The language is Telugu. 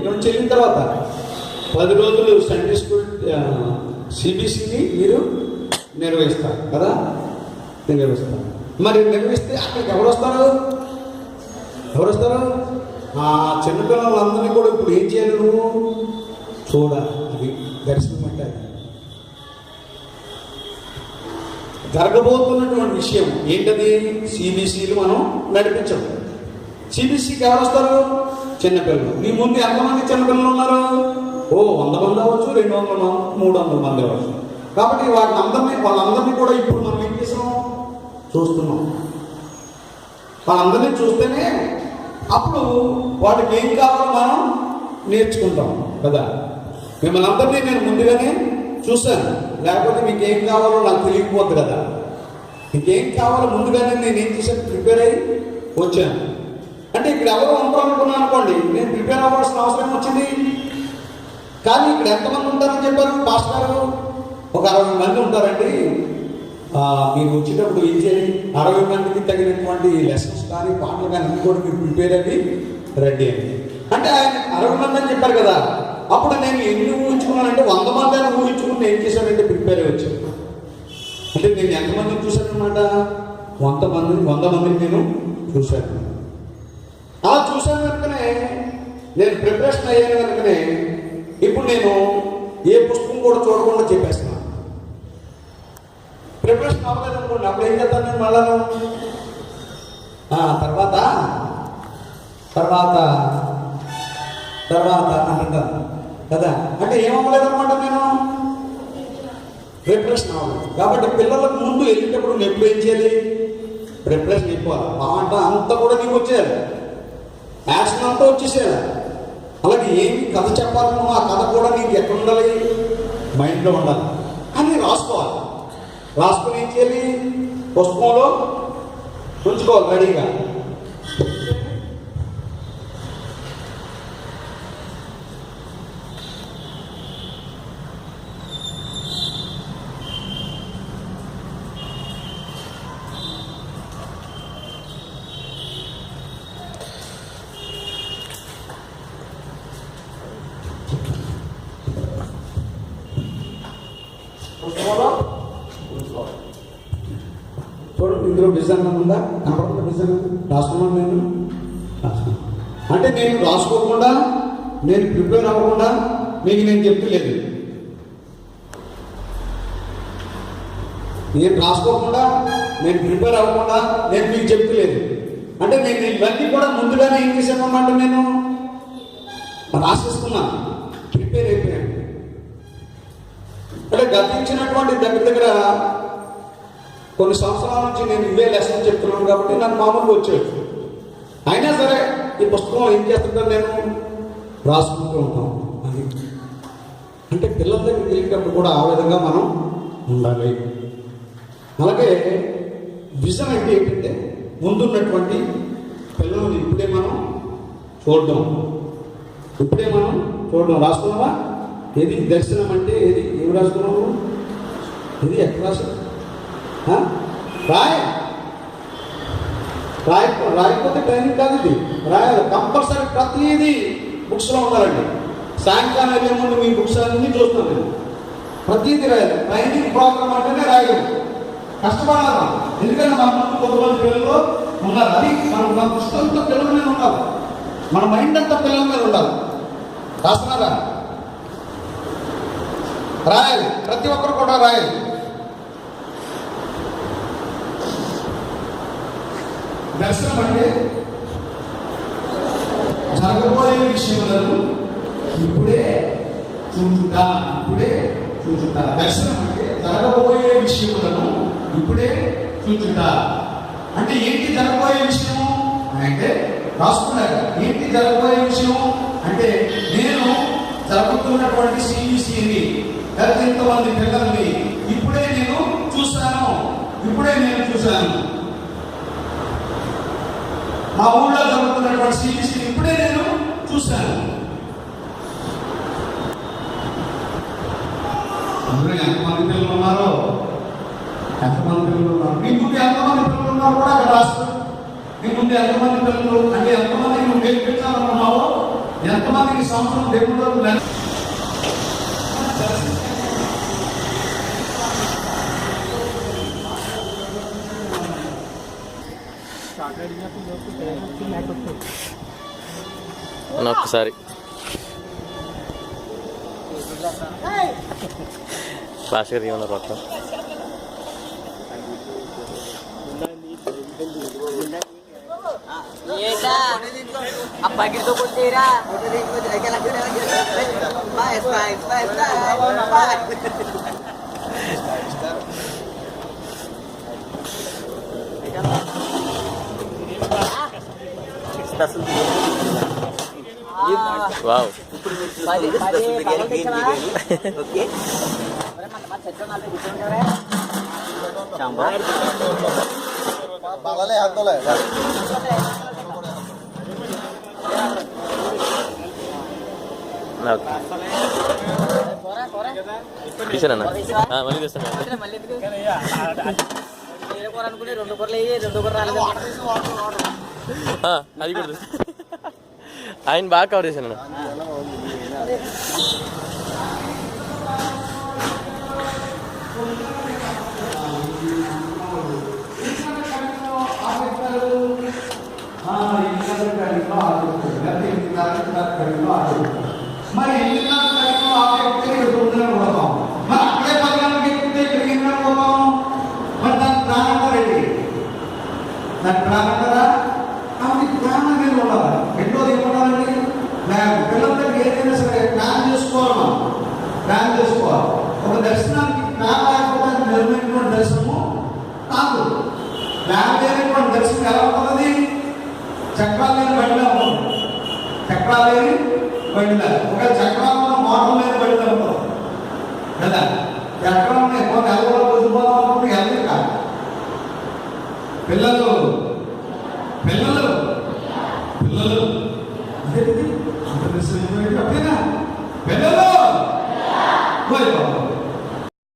ఇక్కడ నుంచి వెళ్ళిన తర్వాత 10 రోజులు సండే స్కూల్ సిబిసిని మీరు నిర్వహిస్తారు కదా, నిర్వహిస్తారు. మరి నిర్వహిస్తే అక్కడికి ఎవరు వస్తారు? ఆ చిన్నపిల్లలందరినీ కూడా ఇప్పుడు ఏం చేయాలి? నువ్వు చూడాలి. అది దర్శనం అంటే అది జరగబోతున్నటువంటి విషయం ఏంటది? సిబిసిలు మనం నడిపించం. సిబిసికి ఎవరు వస్తారు? చిన్నపిల్లలు. నీ ముందు ఎంతమంది చిన్నపిల్లలు ఉన్నారు? 100 మంది అవ్వచ్చు, 200 మంది, 300 మంది అవ్వచ్చు. కాబట్టి వాళ్ళందరినీ కూడా ఇప్పుడు మనం ఏం చేసాం? చూస్తున్నాం. వాళ్ళందరినీ చూస్తేనే అప్పుడు వాటికి ఏం కావాలో మనం నేర్చుకుంటాం కదా. మిమ్మల్ని అందరినీ నేను ముందుగానే చూశాను, లేకపోతే మీకు ఏం కావాలో నాకు తెలియకపోద్దు కదా. మీకేం కావాలో ముందుగానే నేను ఏం చేశాను? ప్రిపేర్ అయ్యి వచ్చాను. అంటే ఇక్కడ ఎవరు ఉంటారనుకున్నాను అనుకోండి, నేను ప్రిపేర్ అవ్వాల్సిన అవసరం వచ్చింది. కానీ ఇక్కడ ఎంతమంది ఉంటారని చెప్పారు పాస్టర్ గారు? ఒక 60 మంది ఉంటారండి. మీరు వచ్చేటప్పుడు ఏం చేయాలి? 60 మందికి తగినటువంటి లెసన్స్ కానీ పాటలు కానీ అన్ని కూడా మీరు ప్రిపేర్ అయ్యి రెడీ అండి. అంటే ఆయన 60 మంది అని చెప్పారు కదా. అప్పుడు నేను ఎన్ని ఊహించుకున్నానంటే 100 మంది అని ఊహించుకుని ఏం చేశానంటే ప్రిపేర్ అయ్యి వచ్చాను. అంటే నేను ఎంతమందిని చూశాను అనమాట? 100 మందిని నేను చూశాను. అలా చూశాను కనుకనే నేను ప్రిపరేషన్ అయ్యాను కనుకనే ఇప్పుడు నేను ఏ పుస్తకం కూడా చూడకుండా చెప్పేస్తున్నాను. ప్రిపరేషన్ అవ్వలేదు అనుకోండి, అప్పుడు ఏం చేస్తాను నేను? మళ్ళా తర్వాత అంటాను కదా. అంటే ఏమవ్వలేదు అనమాట, నేను ప్రిపరేషన్ అవ్వలేదు. కాబట్టి పిల్లలకు ముందు వెళ్ళేటప్పుడు నువ్వు ఎప్పుడు ఏం చేయాలి? ప్రిపరేషన్ అయిపోవాలి. మాట అంతా కూడా నీకు వచ్చేయాలి, యాక్షన్ అంతా వచ్చేసేయాలి. అలాగే ఏమి కథ చెప్పాలనో ఆ కథ కూడా నీకు ఎక్కడ ఉండాలి? మైండ్లో ఉండాలి. అని రాసుకోవాలి. రాసుకుని ఏం చేయాలి? పుస్తకంలో ఉంచుకోవాలి రెడీగా. చూడండి, ఇందులో విజన్ ఉందా? కనపడుతుంది విజన్. రాసుకున్నాను నేను. అంటే నేను రాసుకోకుండా, నేను ప్రిపేర్ అవ్వకుండా మీకు నేను చెప్తలేదు. నేను రాసుకోకుండా, నేను ప్రిపేర్ అవ్వకుండా నేను మీకు చెప్తలేదు. అంటే నేను ఇవన్నీ కూడా ముందుగానే ఏం చేశాను అన్నమాట, నేను రాసేసుకున్నాను, ప్రిపేర్ అయిపోయాను. అంటే గతించినటువంటి దగ్గర కొన్ని సంవత్సరాల నుంచి నేను ఇవే లెసన్ చెప్తున్నాను కాబట్టి నాకు మామూలుగా వచ్చేది. అయినా సరే ఈ పుస్తకం ఏం చేస్తుంటాను, నేను రాసుకుంటూ ఉంటాను. అది అంటే పిల్లల దగ్గరికి వెళ్ళేటప్పుడు కూడా ఆ విధంగా మనం ఉండాలి. అలాగే విజన్ అంటే ఏంటంటే ముందున్నటువంటి పిల్లల్ని ఇప్పుడే మనం చూడడం. రాసుకున్నావా? ఏది దర్శనం అంటే ఏది? ఏమి రాసుకున్నావు? ఇది ఎక్కడ రాసు? రాయకపోతే ట్రైనింగ్ కాదు. ఇది రాయాలి కంపల్సరీ. ప్రతిదీ బుక్స్లో ఉండాలండి. సాయంకాలం వెళ్ళే ముందు మీ బుక్స్ అన్నీ చూస్తున్నాను నేను. ప్రతిదీ రాయాలి. ట్రైనింగ్ ప్రోగ్రామ్ అంటేనే రాయాలి. కష్టపడాలి. ఎందుకంటే మన ముందు కొంతమంది పిల్లలు ఉన్నారు. అది మన పుస్తకంతో పిల్లల మీద ఉండాలి. మన మైండ్ అంతా పిల్లల మీద ఉండాలి. రాస్తున్నారా? రాయాలి. ప్రతి ఒక్కరు కూడా రాయాలి. దర్శనం అంటే జరగబోయే విషయములను ఇప్పుడే చూచుట. దర్శనం అంటే జరగబోయే విషయములను ఇప్పుడే చూచుట. అంటే ఏంటి జరగబోయే విషయము అంటే రాసుకున్నారు. ఏంటి జరగబోయే విషయం అంటే నేను జరుగుతున్నటువంటి సిబిసిని, ఎంతమంది పిల్లల్ని ఇప్పుడే నేను చూశాను. మా ఊళ్ళో జరుగుతున్నటువంటి సిబిసిని ఇప్పుడే నేను చూశాను. అందులో ఎంతమంది పిల్లలు ఉన్నారో, మీ ముందు ఎంతమంది పిల్లలు ఉన్నారో కూడా అక్కడ రాస్తారు. మీ ముందు ఎంతమంది పిల్లలు అంటే ఎంతమందికి నువ్వు నేర్పించాలనుకున్నావో, ఎంతమందికి ఈ సంవత్సరం దేవుడు ఒక్కసారి భాస్కర్ ఏమన్నా మొత్తం Pagi tu pun tira. Wow. తీసానన్నా మళ్ళీ తెస్తాను అది కూడా ఆయన బాగా కవర్ చేశాను మరి అక్కడే 10 గంటలకు ఎక్కుతే ఇక్కడికి ఎన్ని పోతాం మరి దాని ప్రాణం రెడీ దాని ప్రాణం కదా కాబట్టి ప్రాణం మీద ఉండాలి రెండోది ఏముండాలండి పిల్లల దగ్గర ఏదైనా సరే ప్లాన్ చేసుకోవాలి ప్లాన్ చేసుకోవాలి ఒక దర్శనానికి ప్లాన్ లేకపోతే నిర్ణయించిన దర్శనము కాదు ప్లాన్ లేనటువంటి దర్శనం ఎలా ఉంటుంది చక్రాలు లేని బండిలో ఉంటుంది చక్రాలు లేని బండిలో ఒక చక్రాలను మోటార్ లేని బండిలో ఉంటుంది కదా చక్రం కొంత ఎలవలో కూర్చుపోదాం అనుకుంటే వెళ్ళదు కాదు పిల్లలు పిల్లలు పిల్లలు